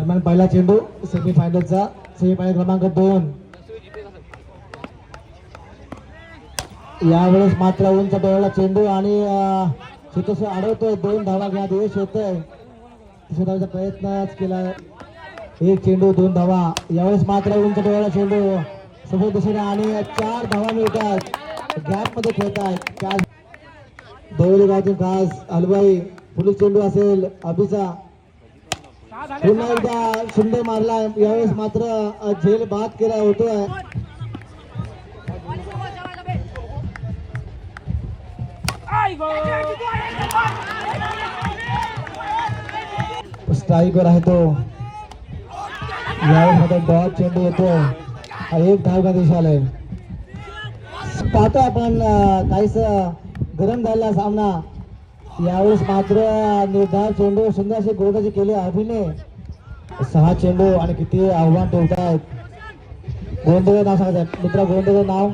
दरम्यान पहिला चेंडू सेमीफायनलचा, सेमीफायनल क्रमांक 2. यावेळेस मात्र उंच डोळ्याला चेंडू आणि शेतू अडवतोय. 2 धावा घ्यात यश येतोय. धावाचा प्रयत्नच केला. 1 चेंडू 2 धावा. यावेळेस मात्र उंच डोळ्याला चेंडू समोर दिशेने आणि 4 धावा मिळतात. गॅप मध्ये खेळतायत. देवली गावचे खास अलबाई. पुढील चेंडू असेल अभिचा. पुन्हा एकदा सुंदर मारला. यावेळेस मात्र झेल बाद केला होतोय. स्ट्राईकवर आहे तो. यावेळेस मात्र डॉट चेंडू येतो. 1 धाव का दिशा आलाय. पाहतो आपण काहीच गरम झाला सामना. यावेळेस मात्र निर्धार चेंडू सुंदर असे गोलंदाजी केले अभिनय. 6 चेंडू आणि किती आव्हान ठेवतायत. गोलंदाज नाव सांगतात मित्रा. गोलंदाज नाव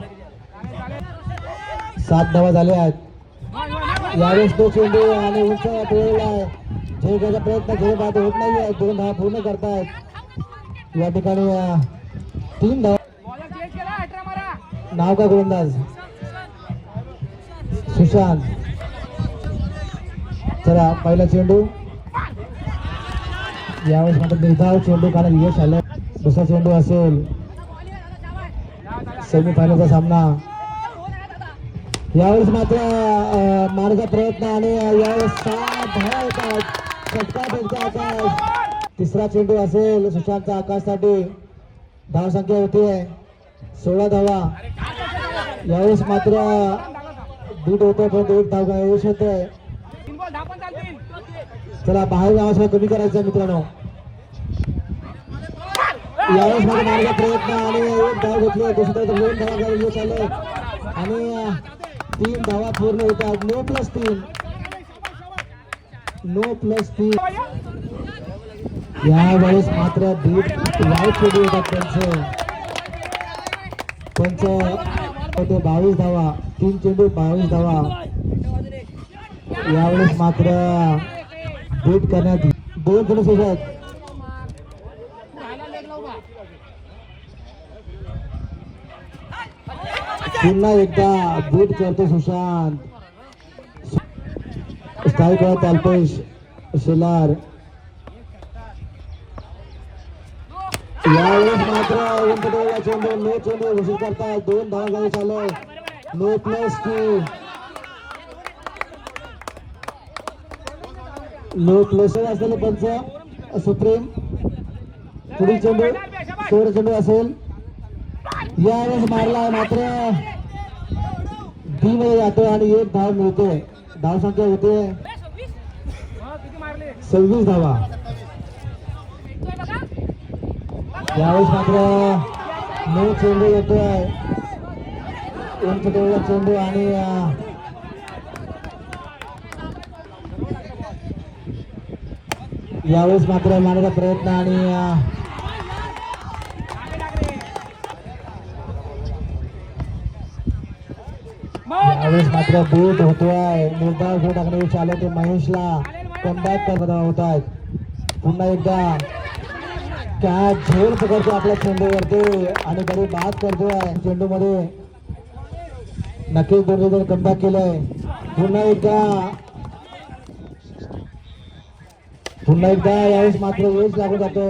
7 धावा झाले आहेत. यावेळेस 2 चेंडू आणि उंच टोळला झेल घ्यायचा प्रयत्न. झेल बाद होत नाहीये. 2 धावा पूर्ण करतायत. या ठिकाणी 3 धावा. नाव का गोलंदाज सुशांत. चला पहिला चेंडू. यावेळेस मात्र निर्धाव चेंडू कारण यश आलं. दुसरा चेंडू असेल सेमीफायनलचा सामना. यावेळेस मात्र मारण्याचा प्रयत्न आणि यावेळेस 7 धावा येतात. षटकार भेटतो आकाश. तिसरा चेंडू असेल सुशांतचा आकाशसाठी. धाव संख्या होती 16 धावा. यावेळेस मात्र बीट होतोय पण 1 धाव यश होतोय. चला बाहेर जाण्यासाठी कमी करायचं मित्रांनो. यावेळेस मात्र मारण्याचा प्रयत्न आणि 1 धाव घेतली. दुसऱ्या 2 धावा यश आले आणि 3 धावा पूर्ण होतात. 9+3. 9+3. यावेळेस मात्र बीट वाईट चेंडू येतात त्यांचे. पंच होते 22 धावा. 3 चेंडू 22 धावा. यावेळेस मात्र बीट करण्यात 2 चेंडू सोबत. पुन्हा एकदा बीट करतो सुशांत. स्ट्राईक होत अल्पेश शेलार. यावेळेस मात्र उंच डोळ्याला चेंडू. 9 चेंडू घोषित करतायत. 2 धावा जाऊ चालू. 9+2. 9+ असलेले पंच सुप्रीम. पुढील चेंडू 16 चेंडू असेल. यावेळेस मारला मात्र बी मध्ये जातो आणि 1 धाव मिळते. धाव संख्या होते 26 धावा. यावेळेस मात्र 9 चेंडू येतोय. उंच डोळ्याला चेंडू आणि यावेळेस मात्र मारण्याचा प्रयत्न आणि यावेळेस मात्र बूट होतोय. निर्धार बूट टाकण्याची चालू ते महेशला कमबॅक करत होत आहेत. पुन्हा एकदा कॅच झेल पकडतो आपल्या चेंडूवरती आणि गडी बाद करतोय. चेंडू मध्ये नक्कीच 2 कमबॅक केलंय. पुन्हा एकदा यावेळेस मात्र वेळ लागून जातो.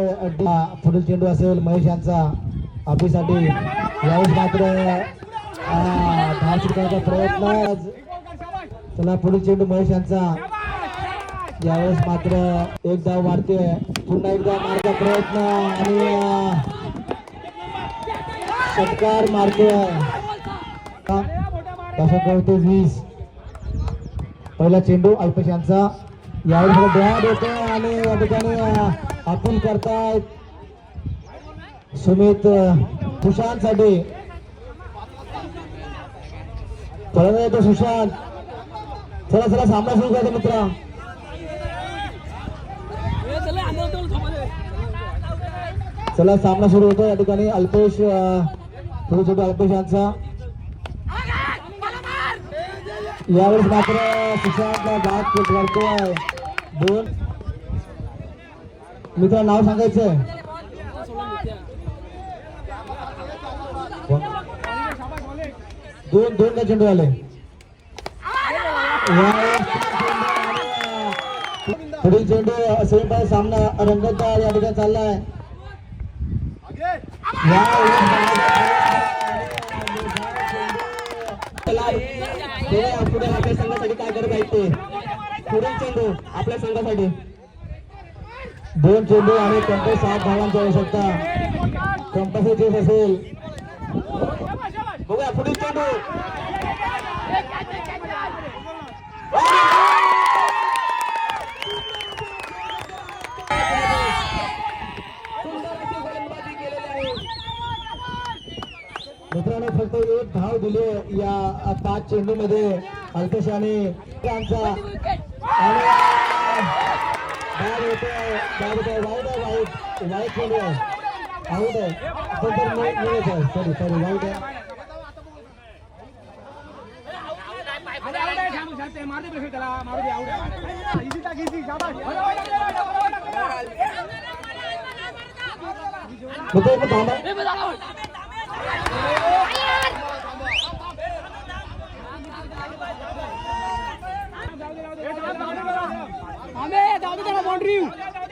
पुढील चेंडू असेल महेश यांचा अभिसाठी. यावेळेस मात्र धाव शिकवण्याचा प्रयत्न. चला पुढील चेंडू महेश यांचा. यावेळेस मात्र 1 धाव मारते. पुन्हा एकदा मारण्याचा प्रयत्न आणि षटकार मारतोय. दशक 20. पहिला चेंडू अल्पेश यांचा. यावेळेस डोळा देतो आणि या ठिकाणी अपील करतायत सुमित सुशांत साठी. पळत येतो सुशांत. चला सामना सुरू करतो मित्र. चला सामना सुरू होतो. या ठिकाणी अल्पेश पुढे चेंडू अल्पेश यांचा. यावेळेस मात्र सुशांतला बाद करतोय. 2 मित्र नाव सांगायचं. दोन चेंडू आले. पुढील चेंडू सेमीफायनल सामना रंगत या ठिकाणी चाललाय. पुढे आपल्या संघासाठी काय करत आहेत ते. पुढील चेंडू आपल्या संघासाठी. 2 चेंडू आणि कंपस 7 धावांची आवश्यकता. कंपस चेस असेल. बघूया पुढील चेंडू. मित्रांनो फक्त 1 धाव दिली या 5 चेंडू मध्ये अल्पेश आणि त्यांचा. वाईट चेंडू आहे. आऊट आहे. सॉरी वाईट आहे.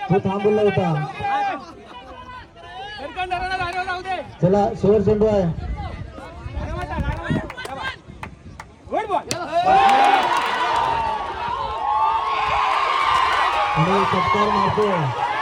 तो थांबवला होता. चला शेवट चेंडू आहे. षटकार मारतो.